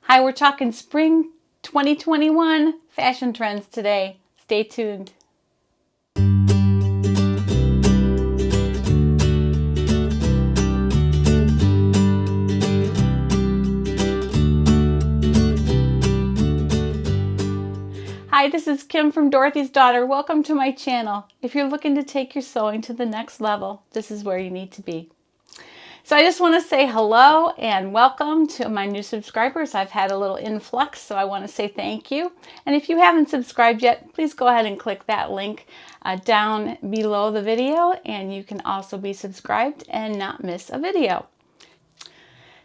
Hi, we're talking spring 2021 fashion trends today. Stay tuned. Hi, this is Kim from Dorothy's Daughter. Welcome to my channel. If you're looking to take your sewing to the next level, this is where you need to be. So I just want to say hello and welcome to my new subscribers. I've had a little influx, so I want to say thank you. And if you haven't subscribed yet, please go ahead and click that link down below the video, and you can also be subscribed and not miss a video.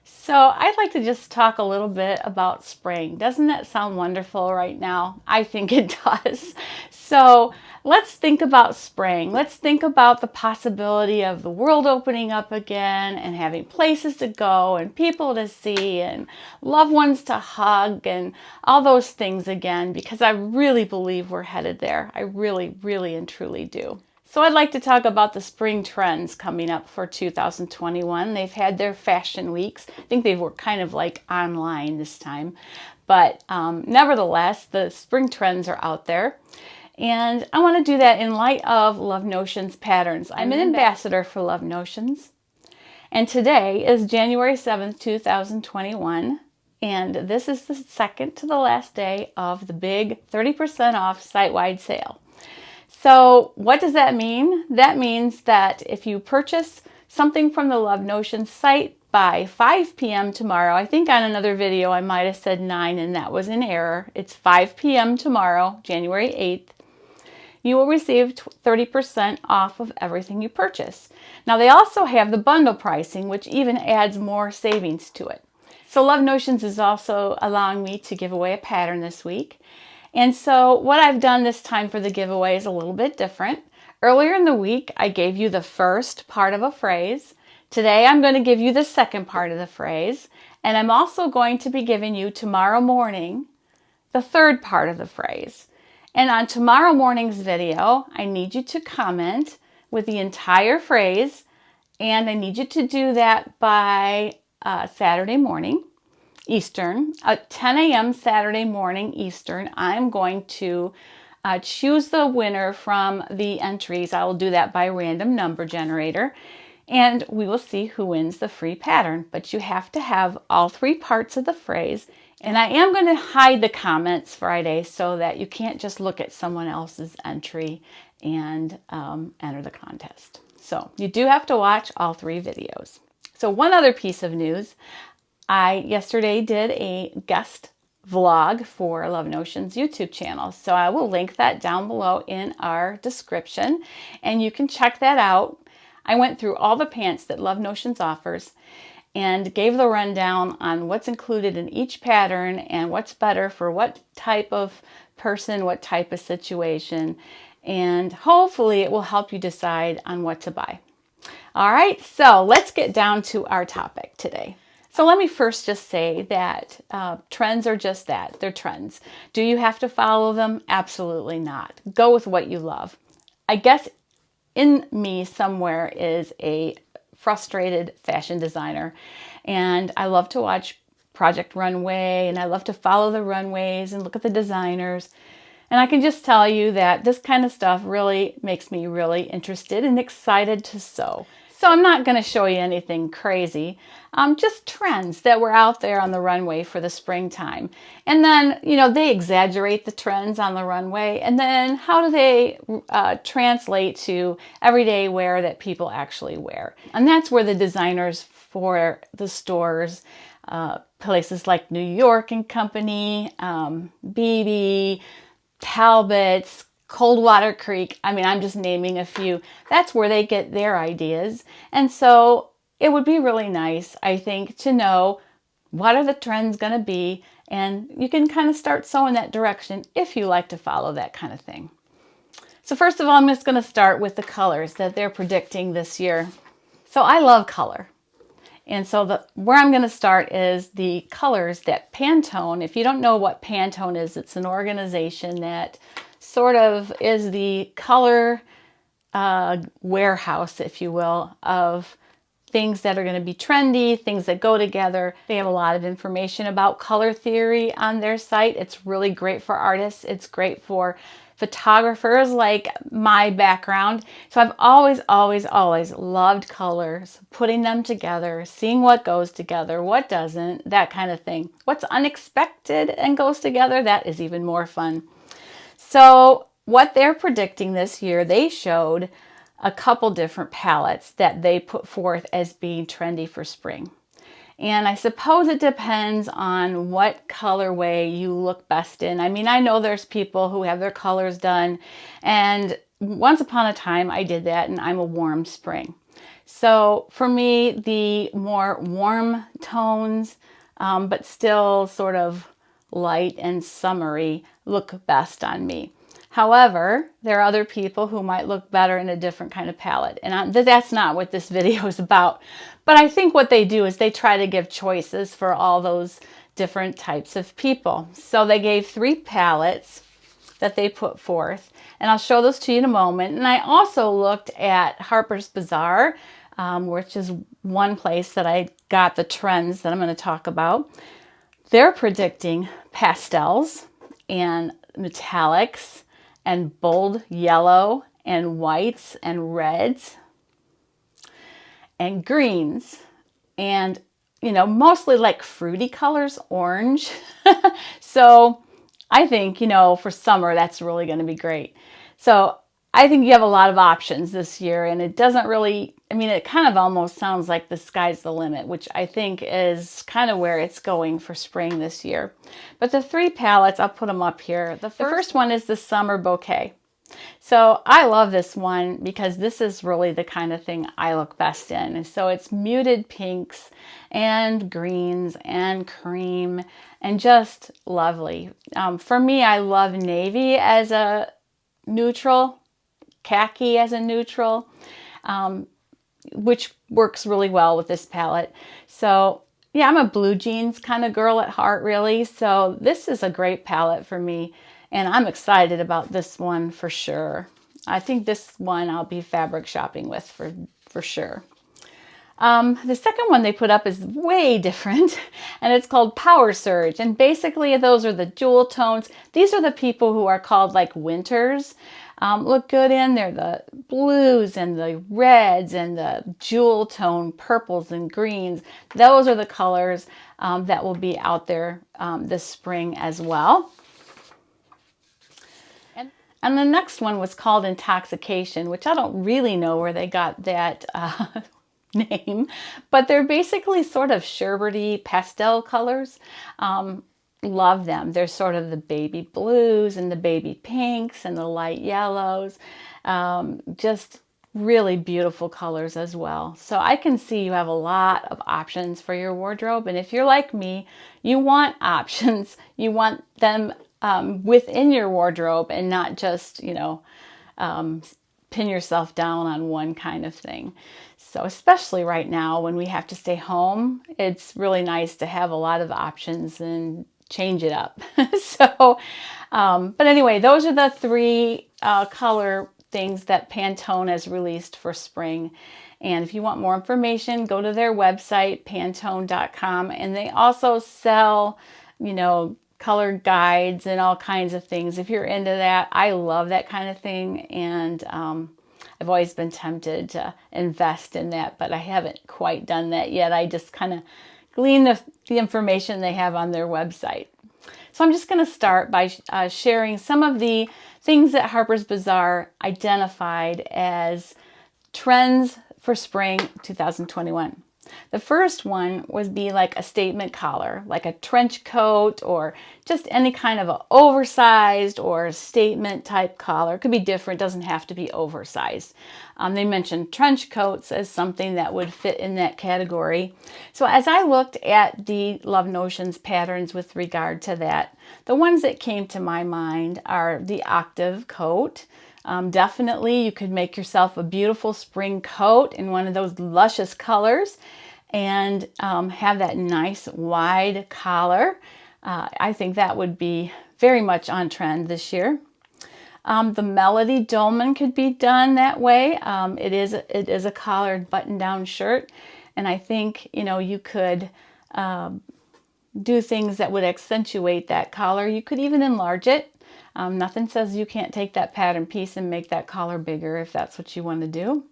So I'd like to just talk a little bit about spring. Doesn't that sound wonderful right now? I think it does. So let's think about spring. Let's think about the possibility of the world opening up again and having places to go and people to see and loved ones to hug and all those things again, because I really believe we're headed there. I really, really and truly do. So I'd like to talk about the spring trends coming up for 2021. They've had their fashion weeks. I think they were kind of like online this time. But nevertheless, the spring trends are out there. And I want to do that in light of Love Notions patterns. I'm an ambassador for Love Notions. And today is January 7th, 2021. And this is the second to the last day of the big 30% off site-wide sale. So what does that mean? That means that if you purchase something from the Love Notions site by 5 p.m. tomorrow, I think on another video I might have said 9 and that was an error. It's 5 p.m. tomorrow, January 8th. You will receive 30% off of everything you purchase. Now they also have the bundle pricing, which even adds more savings to it. So Love Notions is also allowing me to give away a pattern this week. And so what I've done this time for the giveaway is a little bit different. Earlier in the week, I gave you the first part of a phrase. Today, I'm going to give you the second part of the phrase. And I'm also going to be giving you tomorrow morning the third part of the phrase. And on tomorrow morning's video, I need you to comment with the entire phrase. And I need you to do that by Saturday morning. Eastern, at 10 a.m. Saturday morning Eastern. I'm going to choose the winner from the entries. I will do that by random number generator, and we will see who wins the free pattern. But you have to have all three parts of the phrase, and I am going to hide the comments Friday so that you can't just look at someone else's entry and enter the contest. So you do have to watch all three videos. So one other piece of news. I yesterday did a guest vlog for Love Notions YouTube channel. So I will link that down below in our description and you can check that out. I went through all the pants that Love Notions offers and gave the rundown on what's included in each pattern and what's better for what type of person, what type of situation, and hopefully it will help you decide on what to buy. All right, so let's get down to our topic today. So let me first just say that trends are just that. They're trends. Do you have to follow them? Absolutely not. Go with what you love. I guess in me somewhere is a frustrated fashion designer. And I love to watch Project Runway and I love to follow the runways and look at the designers. And I can just tell you that this kind of stuff really makes me really interested and excited to sew. So I'm not going to show you anything crazy, just trends that were out there on the runway for the springtime. And then, you know, they exaggerate the trends on the runway. And then how do they translate to everyday wear that people actually wear? And that's where the designers for the stores, places like New York and Company, BB, Talbot's, Coldwater Creek, I mean, I'm just naming a few. That's where they get their ideas. And so it would be really nice, I think, to know what are the trends going to be. And you can kind of start sewing that direction if you like to follow that kind of thing. So first of all, I'm just going to start with the colors that they're predicting this year. So I love color. And so where I'm going to start is the colors that Pantone, if you don't know what Pantone is, it's an organization that sort of is the color warehouse, if you will, of things that are going to be trendy, things that go together. They have a lot of information about color theory on their site. It's really great for artists. It's great for photographers like my background. So I've always loved colors, putting them together, seeing what goes together, what doesn't, that kind of thing. What's unexpected and goes together, that is even more fun. So what they're predicting this year, they showed a couple different palettes that they put forth as being trendy for spring. And I suppose it depends on what colorway you look best in. I mean, I know there's people who have their colors done, and once upon a time I did that, and I'm a warm spring. So for me, the more warm tones, but still sort of light and summery, look best on me. However, there are other people who might look better in a different kind of palette. And that's not what this video is about. But I think what they do is they try to give choices for all those different types of people. So they gave 3 palettes that they put forth. And I'll show those to you in a moment. And I also looked at Harper's Bazaar, which is one place that I got the trends that I'm going to talk about. They're predicting pastels and metallics and bold yellow and whites and reds and greens and, you know, mostly like fruity colors, orange. So I think, you know, for summer, that's really going to be great. So I think you have a lot of options this year, and it doesn't really, I mean, it kind of almost sounds like the sky's the limit, which I think is kind of where it's going for spring this year. But the 3 palettes, I'll put them up here. The first one is the Summer Bouquet. So I love this one because this is really the kind of thing I look best in. And so it's muted pinks and greens and cream and just lovely. For me, I love navy as a neutral, khaki as a neutral, which works really well with this palette. So yeah, I'm a blue jeans kind of girl at heart, really. So this is a great palette for me, and I'm excited about this one for sure. I think this one I'll be fabric shopping with for sure. The second one they put up is way different, and it's called Power Surge. And basically those are the jewel tones. These are the people who are called like winters. Look good in there, the blues and the reds and the jewel tone purples and greens. Those are the colors that will be out there this spring as well. And the next one was called Intoxication, which I don't really know where they got that name, but they're basically sort of sherbety pastel colors. Love them. They're sort of the baby blues and the baby pinks and the light yellows. Just really beautiful colors as well. So I can see you have a lot of options for your wardrobe. And if you're like me, you want options. You want them within your wardrobe and not just, you know, pin yourself down on one kind of thing. So especially right now when we have to stay home, it's really nice to have a lot of options and change it up. So, but anyway, those are the 3 color things that Pantone has released for spring. And if you want more information, go to their website, pantone.com. And they also sell, you know, color guides and all kinds of things. If you're into that, I love that kind of thing. And I've always been tempted to invest in that, but I haven't quite done that yet. I just kind of glean the information they have on their website. So I'm just going to start by sharing some of the things that Harper's Bazaar identified as trends for spring 2021. The first one would be like a statement collar, like a trench coat or just any kind of an oversized or statement type collar. It could be different, doesn't have to be oversized. They mentioned trench coats as something that would fit in that category. So as I looked at the Love Notions patterns with regard to that, the ones that came to my mind are the octave coat. Definitely you could make yourself a beautiful spring coat in one of those luscious colors and have that nice wide collar. I think that would be very much on trend this year. The Melody Dolman could be done that way. It is a collared button-down shirt. And I think, you know, you could do things that would accentuate that collar. You could even enlarge it. Nothing says you can't take that pattern piece and make that collar bigger if that's what you want to do.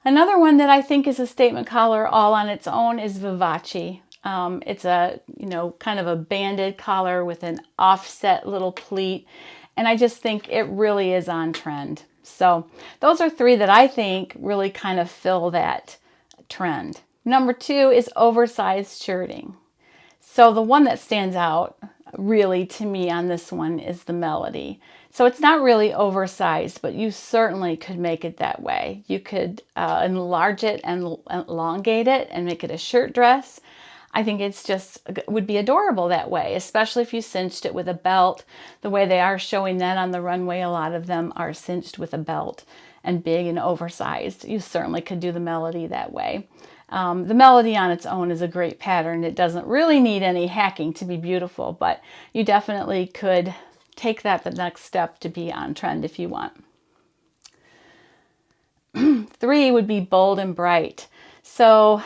Another one that I think is a statement collar all on its own is Vivace. It's a, you know, kind of a banded collar with an offset little pleat. And I just think it really is on trend. So those are three that I think really kind of fill that trend. Number two is oversized shirting. So the one that stands out really to me on this one is the Melody. So it's not really oversized, but you certainly could make it that way. You could enlarge it and elongate it and make it a shirt dress. I think it's just would be adorable that way, especially if you cinched it with a belt. The way they are showing that on the runway, a lot of them are cinched with a belt and big and oversized. You certainly could do the Melody that way. The Melody on its own is a great pattern. It doesn't really need any hacking to be beautiful, but you definitely could take that the next step to be on trend if you want. 3 would be bold and bright. So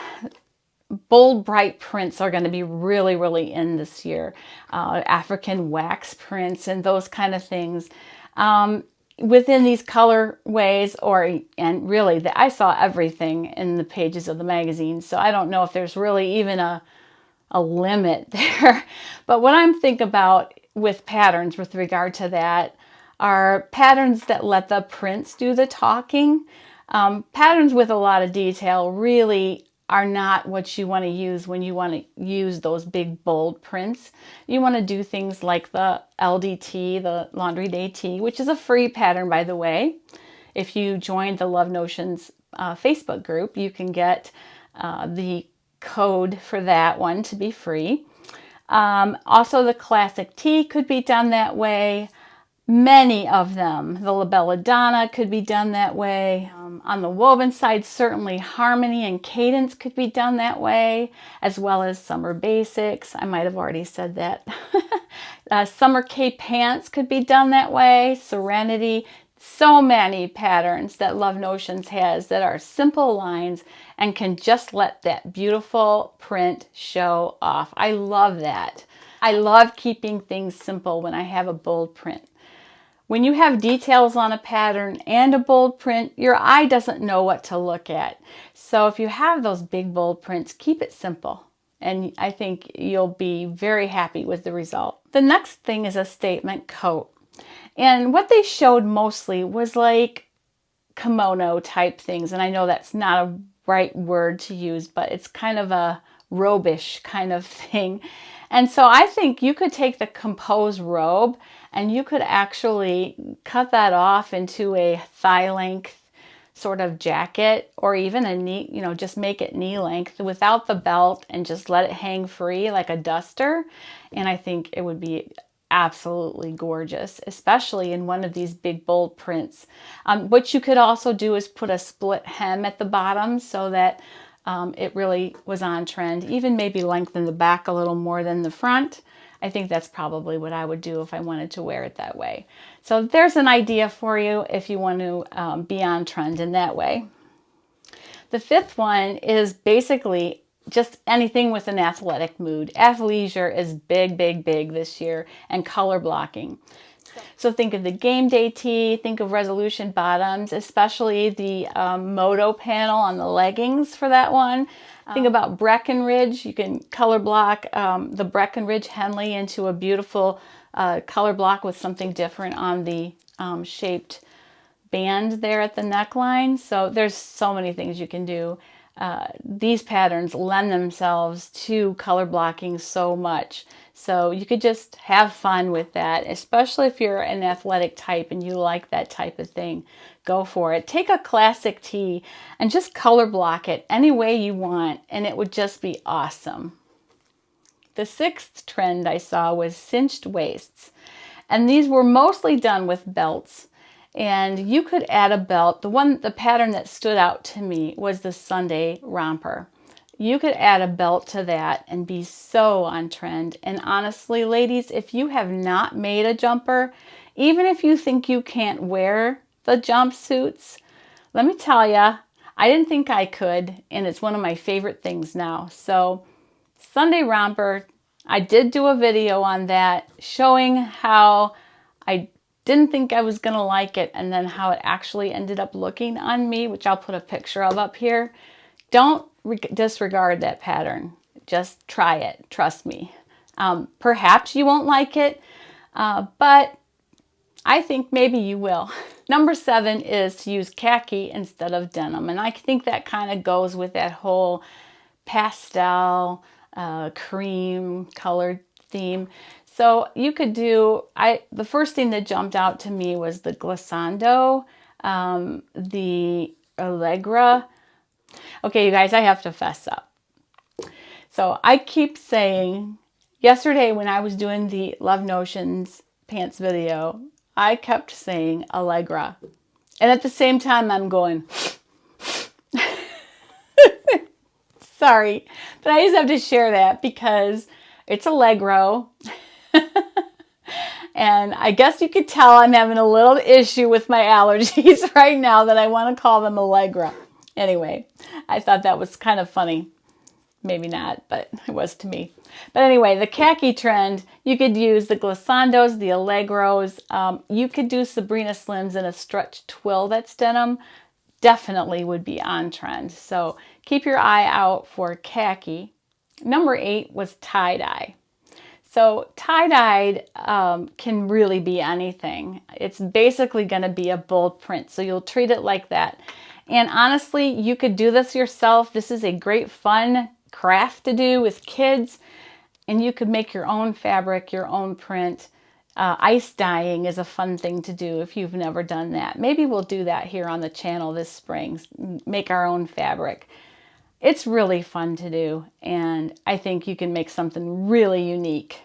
bold, bright prints are going to be really, really in this year. African wax prints and those kind of things. Within these colorways, and really, I saw everything in the pages of the magazine, so I don't know if there's really even a limit there. But what I'm thinking about with patterns with regard to that are patterns that let the prints do the talking. Patterns with a lot of detail really are not what you want to use when you want to use those big bold prints. You want to do things like the LDT, the Laundry Day Tee, which is a free pattern, by the way. If you join the Love Notions Facebook group, you can get the code for that one to be free. Also, the classic tee could be done that way. Many of them, the La Belladonna could be done that way. On the woven side, certainly Harmony and Cadence could be done that way, as well as Summer Basics. I might have already said that. Summer K Pants could be done that way. Serenity. So many patterns that Love Notions has that are simple lines and can just let that beautiful print show off. I love that. I love keeping things simple when I have a bold print. When you have details on a pattern and a bold print, your eye doesn't know what to look at. So if you have those big bold prints, keep it simple. And I think you'll be very happy with the result. The next thing is a statement coat. And what they showed mostly was like kimono type things. And I know that's not a right word to use, but it's kind of a robe-ish kind of thing. And so I think you could take the composed robe and you could actually cut that off into a thigh length sort of jacket, or even a knee, you know, just make it knee length without the belt and just let it hang free like a duster. And I think it would be absolutely gorgeous, especially in one of these big bold prints. What you could also do is put a split hem at the bottom so that it really was on trend. Even maybe lengthen the back a little more than the front. I think that's probably what I would do if I wanted to wear it that way. So there's an idea for you if you want to be on trend in that way. The 5th one is basically just anything with an athletic mood. Athleisure is big, big, big this year, and color blocking. So think of the game day tee, think of resolution bottoms, especially the moto panel on the leggings for that one. Think about Breckenridge. You can color block the Breckenridge Henley into a beautiful color block with something different on the shaped band there at the neckline. So there's so many things you can do. These patterns lend themselves to color blocking so much. So you could just have fun with that, especially if you're an athletic type and you like that type of thing. Go for it. Take a classic tee and just color block it any way you want, and it would just be awesome. The 6th trend I saw was cinched waists, and these were mostly done with belts. And you could add a belt. The pattern that stood out to me was the Sunday romper. You could add a belt to that and be so on trend. And honestly, ladies, if you have not made a jumper, even if you think you can't wear the jumpsuits, let me tell you, I didn't think I could, and it's one of my favorite things now. So Sunday romper, I did do a video on that showing how I didn't think I was going to like it and then how it actually ended up looking on me, which I'll put a picture of up here. Don't disregard that pattern. Just try it. Trust me. Perhaps you won't like it, but I think maybe you will. Number 7 is to use khaki instead of denim. And I think that kind of goes with that whole pastel, cream colored theme. So you could do, the first thing that jumped out to me was the glissando, the Allegra. Okay, you guys, I have to fess up. So I keep saying, yesterday when I was doing the Love Notions pants video, I kept saying Allegra. And at the same time, I'm going, sorry, but I just have to share that because it's Allegro. And I guess you could tell I'm having a little issue with my allergies right now that I want to call them Allegra. Anyway, I thought that was kind of funny. Maybe not, but it was to me. But anyway, the khaki trend, you could use the glissandos, the Allegros. You could do Sabrina Slims in a stretch twill that's denim. Definitely would be on trend. So keep your eye out for khaki. Number 8 was tie-dye. So tie-dyed can really be anything. It's basically going to be a bold print, so you'll treat it like that. And honestly, you could do this yourself. This is a great fun craft to do with kids, and you could make your own fabric, your own print. Ice dyeing is a fun thing to do if you've never done that. Maybe we'll do that here on the channel this spring, make our own fabric. It's really fun to do, and I think you can make something really unique.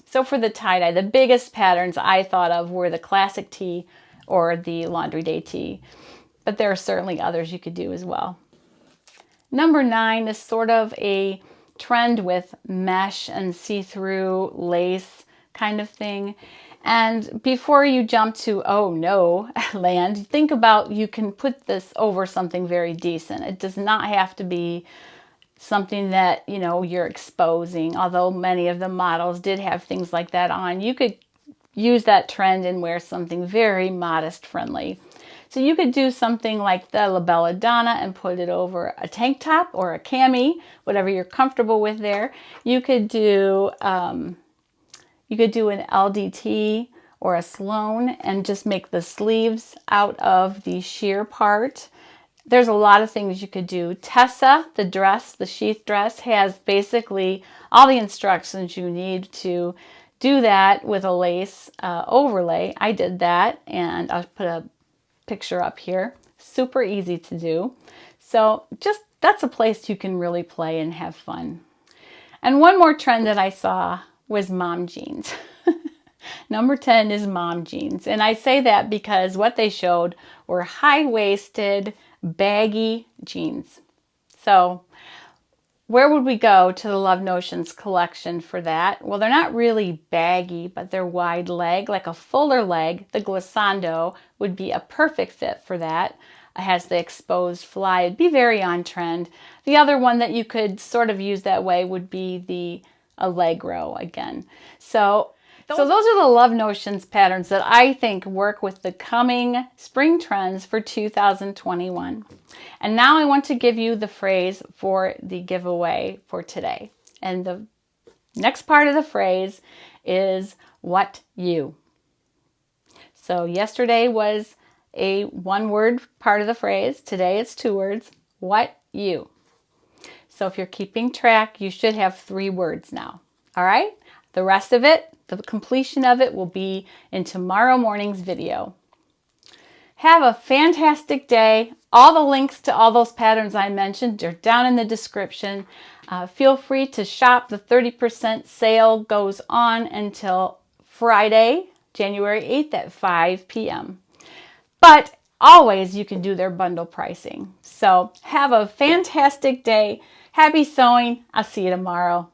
So for the tie-dye, the biggest patterns I thought of were the classic tee or the laundry day tee, but there are certainly others you could do as well. Number 9 is sort of a trend with mesh and see-through lace kind of thing. And before you jump to, oh no, land, think about you can put this over something very decent. It does not have to be something that, you know, you're exposing, although many of the models did have things like that on. You could use that trend and wear something very modest friendly. So you could do something like the La Belladonna and put it over a tank top or a cami, whatever you're comfortable with there. You could do an LDT or a Sloan and just make the sleeves out of the sheer part. There's a lot of things you could do. Tessa, the dress, the sheath dress, has basically all the instructions you need to do that with a lace overlay. I did that, and I'll put a picture up here. Super easy to do. So just that's a place you can really play and have fun. And one more trend that I saw was mom jeans. Number 10 is mom jeans. And I say that because what they showed were high-waisted, baggy jeans. So where would we go to the Love Notions collection for that? Well, they're not really baggy, but they're wide leg, like a fuller leg. The glissando would be a perfect fit for that. It has the exposed fly. It'd be very on trend. The other one that you could sort of use that way would be the Allegro again. So those are the Love Notions patterns that I think work with the coming spring trends for 2021. And now I want to give you the phrase for the giveaway for today. And the next part of the phrase is what you. So yesterday was a one-word part of the phrase. Today it's 2 words. What you. So if you're keeping track, you should have 3 words now. All right? The rest of it, the completion of it, will be in tomorrow morning's video. Have a fantastic day. All the links to all those patterns I mentioned are down in the description. Feel free to shop. The 30% sale goes on until Friday, January 8th at 5 p.m. But always you can do their bundle pricing. So have a fantastic day. Happy sewing. I'll see you tomorrow.